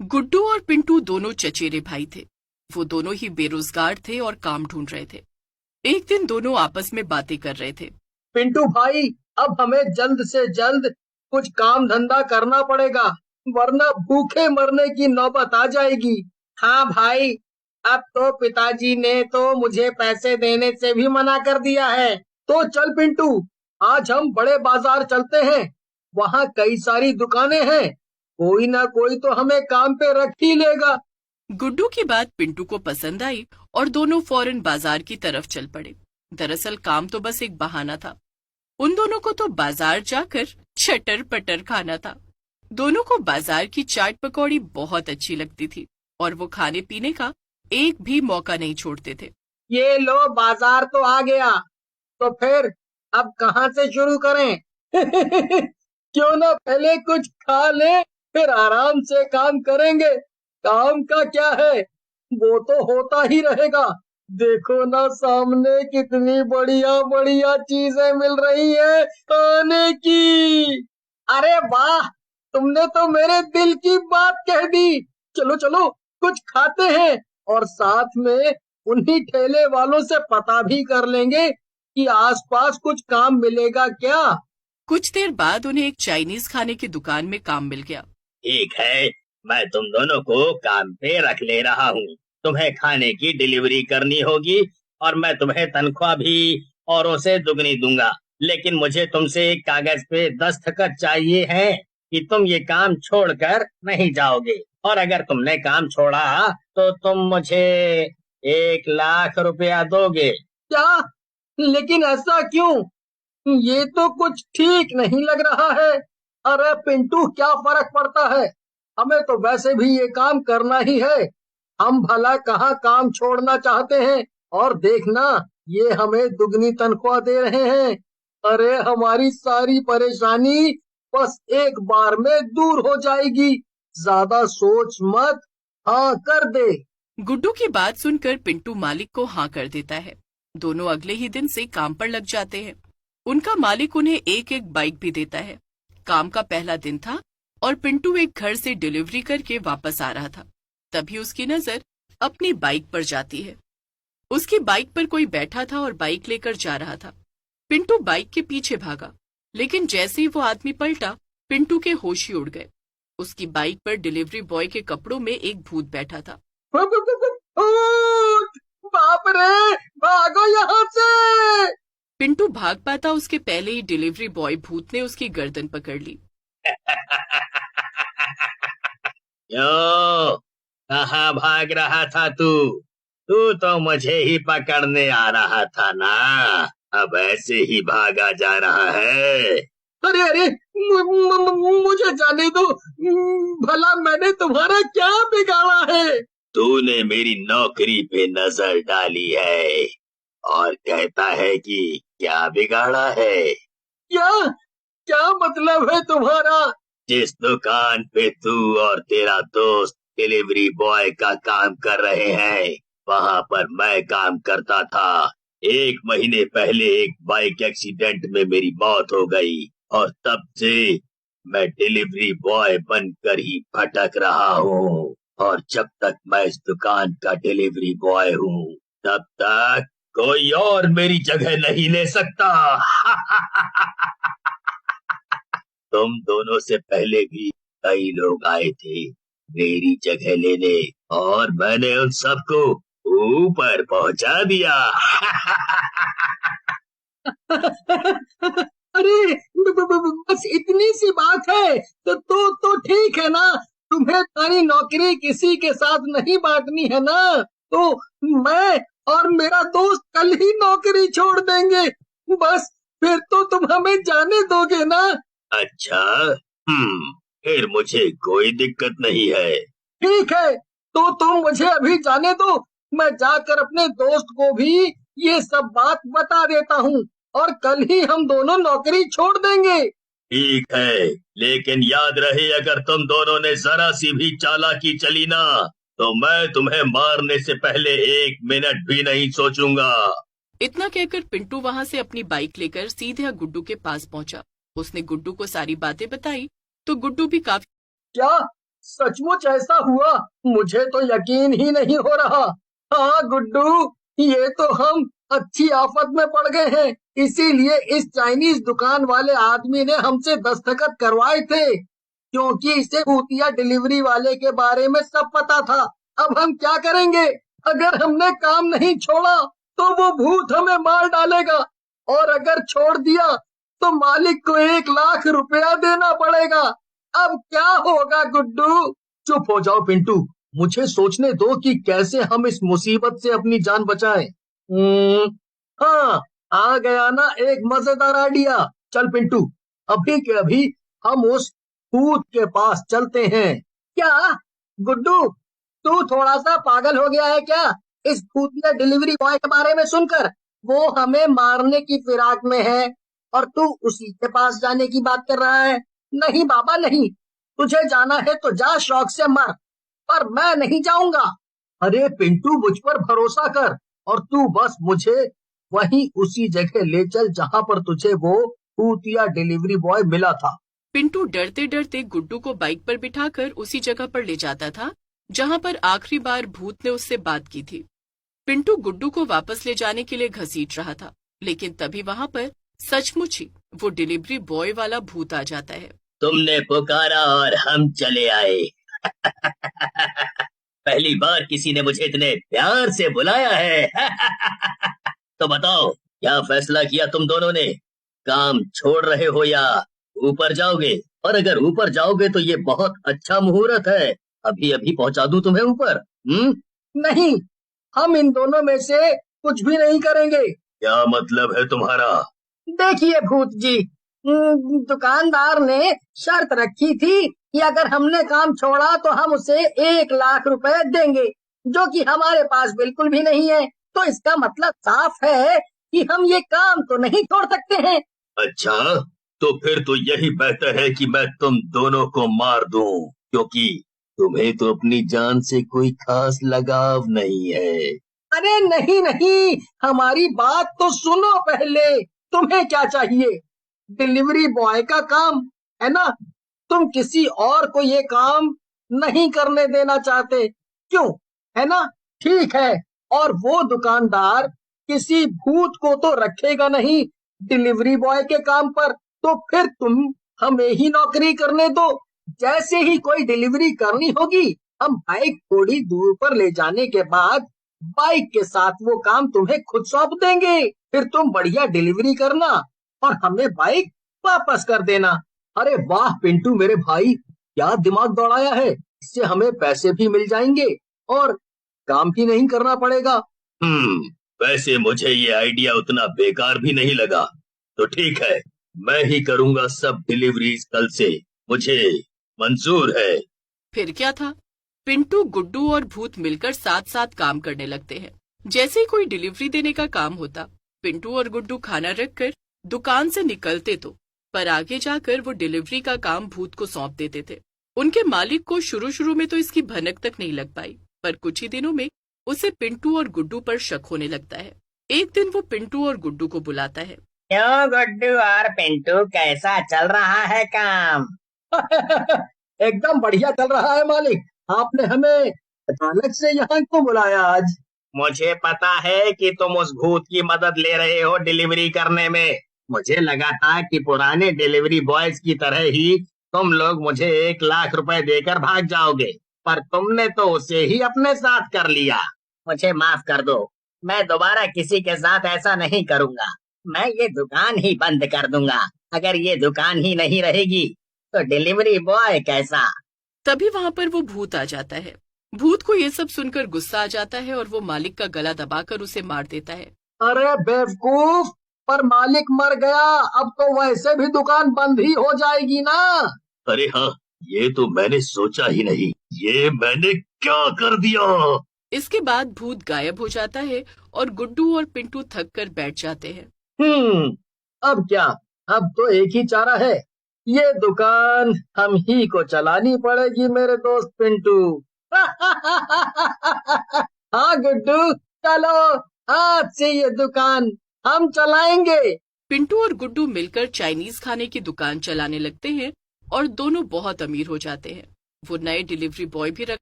गुड्डू और पिंटू दोनों चचेरे भाई थे। वो दोनों ही बेरोजगार थे और काम ढूंढ रहे थे। एक दिन दोनों आपस में बातें कर रहे थे। पिंटू भाई, अब हमें जल्द से जल्द कुछ काम धंधा करना पड़ेगा, वरना भूखे मरने की नौबत आ जाएगी। हाँ भाई, अब तो पिताजी ने तो मुझे पैसे देने से भी मना कर दिया है। तो चल पिंटू, आज हम बड़े बाजार चलते हैं। वहाँ कई सारी दुकानें हैं, कोई ना कोई तो हमें काम पे रख ही लेगा। गुड्डू की बात पिंटू को पसंद आई और दोनों फौरन बाजार की तरफ चल पड़े। दरअसल काम तो बस एक बहाना था। उन दोनों को तो बाजार जाकर चटर पटर खाना था। दोनों को बाजार की चाट पकौड़ी बहुत अच्छी लगती थी और वो खाने पीने का एक भी मौका नहीं छोड़ते थे। ये लो, बाजार तो आ गया, तो फिर अब कहाँ से शुरू करें? क्यों ना पहले कुछ खा ले, फिर आराम से काम करेंगे। काम का क्या है, वो तो होता ही रहेगा। देखो ना, सामने कितनी बढ़िया बढ़िया चीजें मिल रही है खाने की। अरे वाह, तुमने तो मेरे दिल की बात कह दी। चलो चलो, कुछ खाते हैं और साथ में उन्हीं ठेले वालों से पता भी कर लेंगे कि आसपास कुछ काम मिलेगा क्या। कुछ देर बाद उन्हें एक चाइनीज खाने की दुकान में काम मिल गया। ठीक है, मैं तुम दोनों को काम पे रख ले रहा हूँ। तुम्हें खाने की डिलीवरी करनी होगी और मैं तुम्हें तनख्वाह भी औरों से दुगनी दूंगा। लेकिन मुझे तुमसे एक कागज पे दस्तखत चाहिए है कि तुम ये काम छोड़कर नहीं जाओगे। और अगर तुमने काम छोड़ा तो तुम मुझे 1 लाख रुपया दोगे। क्या? लेकिन ऐसा क्यों? ये तो कुछ ठीक नहीं लग रहा है। अरे पिंटू, क्या फर्क पड़ता है, हमें तो वैसे भी ये काम करना ही है। हम भला कहाँ काम छोड़ना चाहते हैं, और देखना, ये हमें दुगनी तनख्वाह दे रहे हैं। अरे हमारी सारी परेशानी बस एक बार में दूर हो जाएगी। ज्यादा सोच मत, हाँ कर दे। गुड्डू की बात सुनकर पिंटू मालिक को हाँ कर देता है। दोनों अगले ही दिन से काम पर लग जाते हैं। उनका मालिक उन्हें एक एक बाइक भी देता है। काम का पहला दिन था और पिंटू एक घर से डिलीवरी करके वापस आ रहा था। तभी उसकी नजर अपनी बाइक पर जाती है। उसकी बाइक पर कोई बैठा था और बाइक लेकर जा रहा था। पिंटू बाइक के पीछे भागा, लेकिन जैसे ही वो आदमी पलटा, पिंटू के होश ही उड़ गए। उसकी बाइक पर डिलीवरी बॉय के कपड़ों में एक भूत बैठा था। भूत! बाप रे, भागो यहाँ से। पिंटू भाग पाता उसके पहले ही डिलीवरी बॉय भूत ने उसकी गर्दन पकड़ ली। क्यों, कहाँ भाग रहा था तू? तू तो मुझे ही पकड़ने आ रहा था ना, अब ऐसे ही भागा जा रहा है। अरे अरे, मुझे जाने दो। भला मैंने तुम्हारा क्या बिगाड़ा है? तूने मेरी नौकरी पे नजर डाली है और कहता है कि क्या बिगाड़ा है। क्या क्या मतलब है तुम्हारा? जिस दुकान पे तू और तेरा दोस्त डिलीवरी बॉय का काम कर रहे हैं, वहाँ पर मैं काम करता था। 1 महीने पहले एक बाइक एक्सीडेंट में मेरी मौत हो गई और तब से मैं डिलीवरी बॉय बनकर ही भटक रहा हूँ। और जब तक मैं इस दुकान का डिलीवरी बॉय हूँ, तब तक कोई और मेरी जगह नहीं ले सकता। तुम दोनों से पहले भी कई लोग आए थे मेरी जगह लेने, और मैंने उन सबको ऊपर पहुंचा दिया। अरे बस इतनी सी बात है तो ठीक है ना। तुम्हें सारी नौकरी किसी के साथ नहीं बांटनी है ना, तो मैं और मेरा दोस्त कल ही नौकरी छोड़ देंगे। बस फिर तो तुम हमें जाने दोगे ना? अच्छा, फिर मुझे कोई दिक्कत नहीं है। ठीक है, तो तुम मुझे अभी जाने दो। मैं जाकर अपने दोस्त को भी ये सब बात बता देता हूँ और कल ही हम दोनों नौकरी छोड़ देंगे। ठीक है, लेकिन याद रहे, अगर तुम दोनों ने जरा सी भी चालाकी चली ना, तो मैं तुम्हें मारने से पहले 1 मिनट भी नहीं सोचूंगा। इतना कहकर पिंटू वहां से अपनी बाइक लेकर सीधे गुड्डू के पास पहुंचा। उसने गुड्डू को सारी बातें बताई तो गुड्डू भी काफी क्या सचमुच ऐसा हुआ? मुझे तो यकीन ही नहीं हो रहा। हाँ गुड्डू, ये तो हम अच्छी आफत में पड़ गए हैं। इसीलिए इस चाइनीज दुकान वाले आदमी ने हमसे दस्तखत करवाए थे, क्योंकि इसे भूतिया डिलीवरी वाले के बारे में सब पता था। अब हम क्या करेंगे? अगर हमने काम नहीं छोड़ा तो वो भूत हमें मार डालेगा, और अगर छोड़ दिया तो मालिक को 1 लाख रुपया देना पड़ेगा। अब क्या होगा गुड्डू? चुप हो जाओ पिंटू, मुझे सोचने दो कि कैसे हम इस मुसीबत से अपनी जान बचाएं। हाँ, आ गया ना एक मजेदार आइडिया। चल पिंटू, अभी के अभी हम उस भूत के पास चलते हैं। क्या गुड्डू, तू थोड़ा सा पागल हो गया है क्या? इस भूतिया डिलीवरी बॉय के बारे में सुनकर? वो हमें मारने की फिराक में है और तू उसी के पास जाने की बात कर रहा है। नहीं बाबा नहीं, तुझे जाना है तो जा, शौक से मर, पर मैं नहीं जाऊंगा। अरे पिंटू, मुझ पर भरोसा कर और तू बस मुझे वहीं उसी जगह ले चल जहां पर तुझे वो भूतिया डिलीवरी बॉय मिला था। पिंटू डरते डरते गुड्डू को बाइक पर बिठाकर उसी जगह पर ले जाता था जहां पर आखिरी बार भूत ने उससे बात की थी। पिंटू गुड्डू को वापस ले जाने के लिए घसीट रहा था, लेकिन तभी वहां पर सचमुच ही वो डिलीवरी बॉय वाला भूत आ जाता है। तुमने पुकारा और हम चले आए। पहली बार किसी ने मुझे इतने प्यार से बुलाया है। तो बताओ, क्या फैसला किया तुम दोनों ने? काम छोड़ रहे हो या ऊपर जाओगे? और अगर ऊपर जाओगे तो ये बहुत अच्छा मुहूर्त है, अभी अभी पहुंचा दूं तुम्हें ऊपर। नहीं, हम इन दोनों में से कुछ भी नहीं करेंगे। क्या मतलब है तुम्हारा? देखिए भूत जी, दुकानदार ने शर्त रखी थी कि अगर हमने काम छोड़ा तो हम उसे 1 लाख रुपए देंगे, जो कि हमारे पास बिल्कुल भी नहीं है। तो इसका मतलब साफ है कि हम ये काम तो नहीं छोड़ सकते हैं। अच्छा, तो फिर तो यही बेहतर है कि मैं तुम दोनों को मार दूं, क्योंकि तुम्हें तो अपनी जान से कोई खास लगाव नहीं है। अरे नहीं नहीं, हमारी बात तो सुनो पहले। तुम्हें क्या चाहिए? डिलीवरी बॉय का काम है ना? तुम किसी और को ये काम नहीं करने देना चाहते, क्यों? है ना? ठीक है, और वो दुकानदार किसी भूत को तो रखेगा नहीं डिलीवरी बॉय के काम पर, तो फिर तुम हमें ही नौकरी करने दो। जैसे ही कोई डिलीवरी करनी होगी, हम बाइक थोड़ी दूर पर ले जाने के बाद बाइक के साथ वो काम तुम्हें खुद सौंप देंगे। फिर तुम बढ़िया डिलीवरी करना और हमें बाइक वापस कर देना। अरे वाह पिंटू मेरे भाई, क्या दिमाग दौड़ाया है। इससे हमें पैसे भी मिल जाएंगे और काम भी नहीं करना पड़ेगा। वैसे मुझे ये आइडिया उतना बेकार भी नहीं लगा। तो ठीक है, मैं ही करूंगा सब डिलीवरीज कल से, मुझे मंजूर है। फिर क्या था, पिंटू, गुड्डू और भूत मिलकर साथ साथ काम करने लगते हैं। जैसे ही कोई डिलीवरी देने का काम होता, पिंटू और गुड्डू खाना रखकर दुकान से निकलते तो पर आगे जाकर वो डिलीवरी का काम भूत को सौंप देते थे। उनके मालिक को शुरू में तो इसकी भनक तक नहीं लग पाई, पर कुछ ही दिनों में उसे पिंटू और गुड्डू पर शक होने लगता है। एक दिन वो पिंटू और गुड्डू को बुलाता है। क्यों गुड्डू और पिंटू, कैसा चल रहा है काम? एकदम बढ़िया चल रहा है मालिक। आपने हमें अचानक से यहाँ क्यों बुलाया आज? मुझे पता है कि तुम उस भूत की मदद ले रहे हो डिलीवरी करने में। मुझे लगा था कि पुराने डिलीवरी बॉयज की तरह ही तुम लोग मुझे 1 लाख रुपए देकर भाग जाओगे, पर तुमने तो उसे ही अपने साथ कर लिया। मुझे माफ कर दो, मैं दोबारा किसी के साथ ऐसा नहीं करूँगा। मैं ये दुकान ही बंद कर दूंगा। अगर ये दुकान ही नहीं रहेगी तो डिलीवरी बॉय कैसा? तभी वहाँ पर वो भूत आ जाता है। भूत को ये सब सुनकर गुस्सा आ जाता है और वो मालिक का गला दबाकर उसे मार देता है। अरे बेवकूफ, पर मालिक मर गया, अब तो वैसे भी दुकान बंद ही हो जाएगी ना। अरे हाँ, ये तो मैंने सोचा ही नहीं। ये मैंने क्या कर दिया? इसके बाद भूत गायब हो जाता है और गुड्डू और पिंटू थक कर बैठ जाते हैं। अब क्या? अब तो एक ही चारा है, ये दुकान हम ही को चलानी पड़ेगी मेरे दोस्त पिंटू। हाँ गुड्डू, चलो, आज से ये दुकान हम चलाएंगे। पिंटू और गुड्डू मिलकर चाइनीज खाने की दुकान चलाने लगते हैं और दोनों बहुत अमीर हो जाते हैं। वो नए डिलीवरी बॉय भी रख